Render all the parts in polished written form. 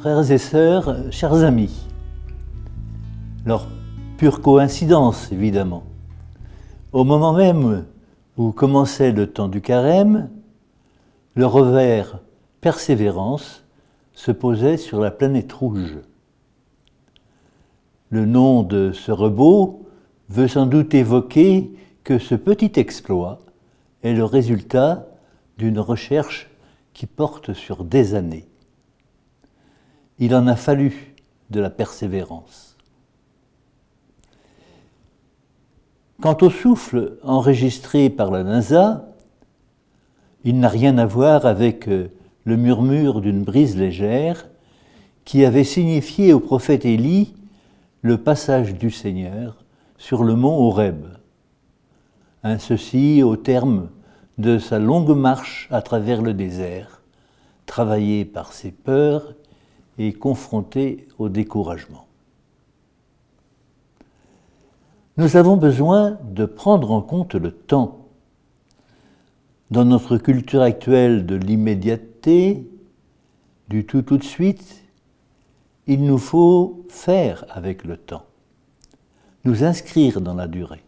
Frères et sœurs, chers amis, leur pure coïncidence évidemment, au moment même où commençait le temps du carême, le rover Persévérance se posait sur la planète rouge. Le nom de ce robot veut sans doute évoquer que ce petit exploit est le résultat d'une recherche qui porte sur des années. Il en a fallu de la persévérance. Quant au souffle enregistré par la NASA, il n'a rien à voir avec le murmure d'une brise légère qui avait signifié au prophète Élie le passage du Seigneur sur le mont Horeb. Ceci au terme de sa longue marche à travers le désert, travaillé par ses peurs et confronté au découragement. Nous avons besoin de prendre en compte le temps. Dans notre culture actuelle de l'immédiateté, du tout de suite, il nous faut faire avec le temps, nous inscrire dans la durée.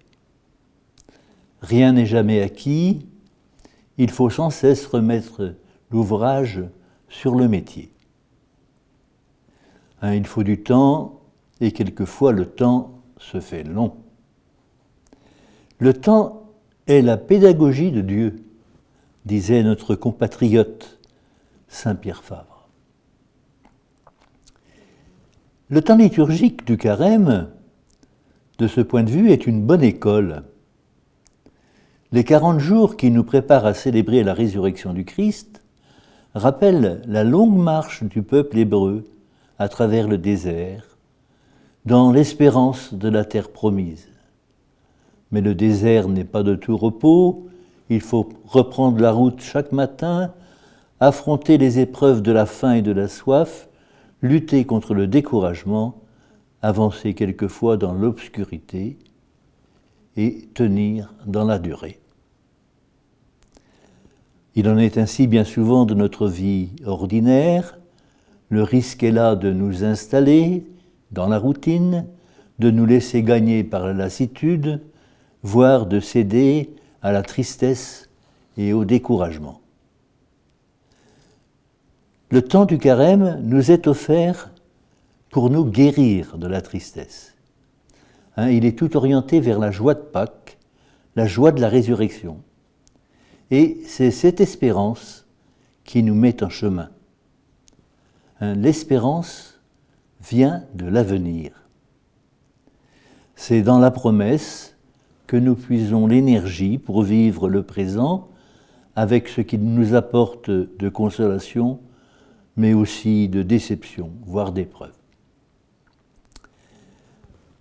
Rien n'est jamais acquis, il faut sans cesse remettre l'ouvrage sur le métier. Il faut du temps, et quelquefois le temps se fait long. Le temps est la pédagogie de Dieu, disait notre compatriote Saint Pierre Fabre. Le temps liturgique du carême, de ce point de vue, est une bonne école. Les 40 jours qui nous préparent à célébrer la résurrection du Christ rappellent la longue marche du peuple hébreu à travers le désert, dans l'espérance de la terre promise. Mais le désert n'est pas de tout repos, il faut reprendre la route chaque matin, affronter les épreuves de la faim et de la soif, lutter contre le découragement, avancer quelquefois dans l'obscurité et tenir dans la durée. Il en est ainsi bien souvent de notre vie ordinaire. Le risque est là de nous installer dans la routine, de nous laisser gagner par la lassitude, voire de céder à la tristesse et au découragement. Le temps du carême nous est offert pour nous guérir de la tristesse. Il est tout orienté vers la joie de Pâques, la joie de la résurrection. Et c'est cette espérance qui nous met en chemin. L'espérance vient de l'avenir. C'est dans la promesse que nous puisons l'énergie pour vivre le présent avec ce qu'il nous apporte de consolation, mais aussi de déception, voire d'épreuve.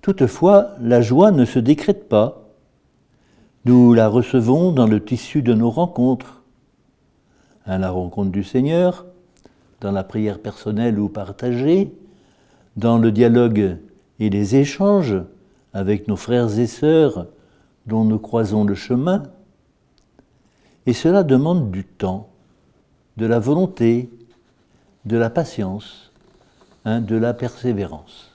Toutefois, la joie ne se décrète pas. Nous la recevons dans le tissu de nos rencontres. La rencontre du Seigneur, dans la prière personnelle ou partagée, dans le dialogue et les échanges avec nos frères et sœurs dont nous croisons le chemin. Et cela demande du temps, de la volonté, de la patience, de la persévérance.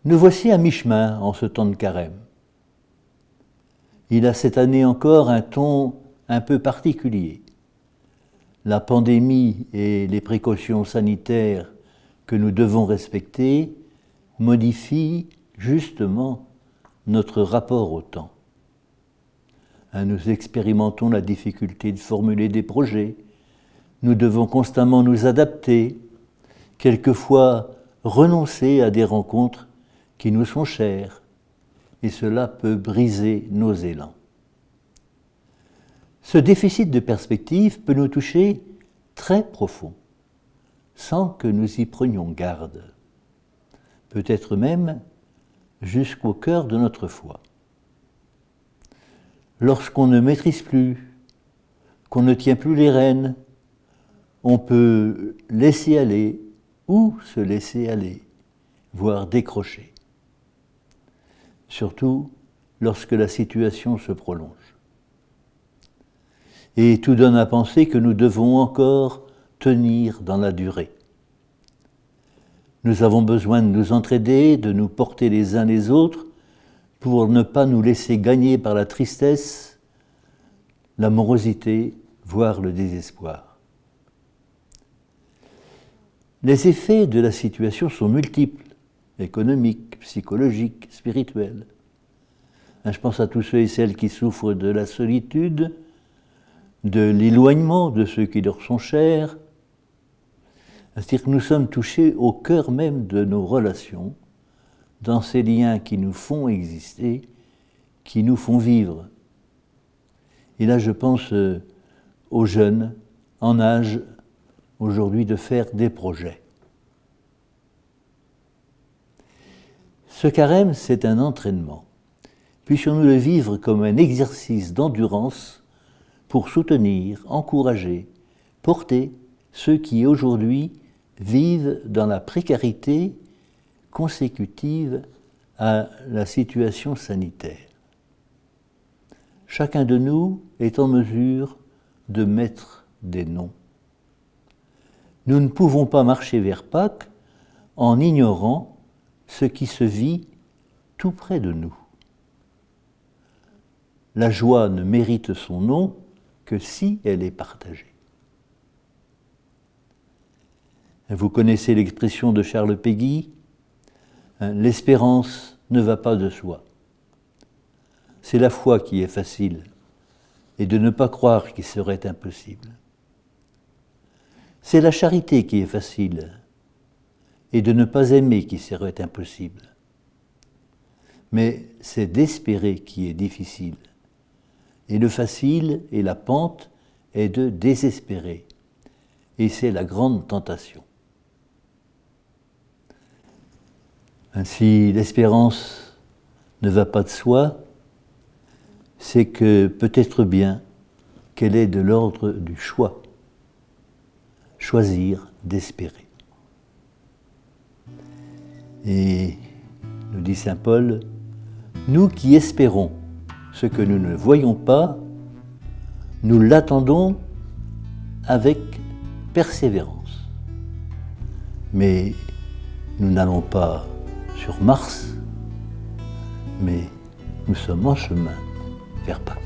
Nous voici à mi-chemin en ce temps de carême. Il a cette année encore un ton un peu particulier. La pandémie et les précautions sanitaires que nous devons respecter modifient justement notre rapport au temps. Nous expérimentons la difficulté de formuler des projets. Nous devons constamment nous adapter, quelquefois renoncer à des rencontres qui nous sont chères, et cela peut briser nos élans. Ce déficit de perspective peut nous toucher très profond, sans que nous y prenions garde, peut-être même jusqu'au cœur de notre foi. Lorsqu'on ne maîtrise plus, qu'on ne tient plus les rênes, on peut laisser aller ou se laisser aller, voire décrocher. Surtout lorsque la situation se prolonge. Et tout donne à penser que nous devons encore tenir dans la durée. Nous avons besoin de nous entraider, de nous porter les uns les autres pour ne pas nous laisser gagner par la tristesse, la morosité, voire le désespoir. Les effets de la situation sont multiples, économiques, psychologiques, spirituels. Je pense à tous ceux et celles qui souffrent de la solitude, de l'éloignement de ceux qui leur sont chers. C'est-à-dire que nous sommes touchés au cœur même de nos relations, dans ces liens qui nous font exister, qui nous font vivre. Et là, je pense aux jeunes en âge aujourd'hui de faire des projets. Ce carême, c'est un entraînement. Puissions-nous le vivre comme un exercice d'endurance pour soutenir, encourager, porter ceux qui aujourd'hui vivent dans la précarité consécutive à la situation sanitaire. Chacun de nous est en mesure de mettre des noms. Nous ne pouvons pas marcher vers Pâques en ignorant ce qui se vit tout près de nous. La joie ne mérite son nom que si elle est partagée. Vous connaissez l'expression de Charles Péguy, l'espérance ne va pas de soi. C'est la foi qui est facile, et de ne pas croire qu'il serait impossible. C'est la charité qui est facile, et de ne pas aimer qui serait impossible. Mais c'est d'espérer qui est difficile. Et le facile et la pente est de désespérer. Et c'est la grande tentation. Ainsi, l'espérance ne va pas de soi, c'est que peut-être bien qu'elle est de l'ordre du choix. Choisir d'espérer. Et, nous dit saint Paul, nous qui espérons ce que nous ne voyons pas, nous l'attendons avec persévérance. Mais nous n'allons pas sur Mars, mais nous sommes en chemin vers Pâques.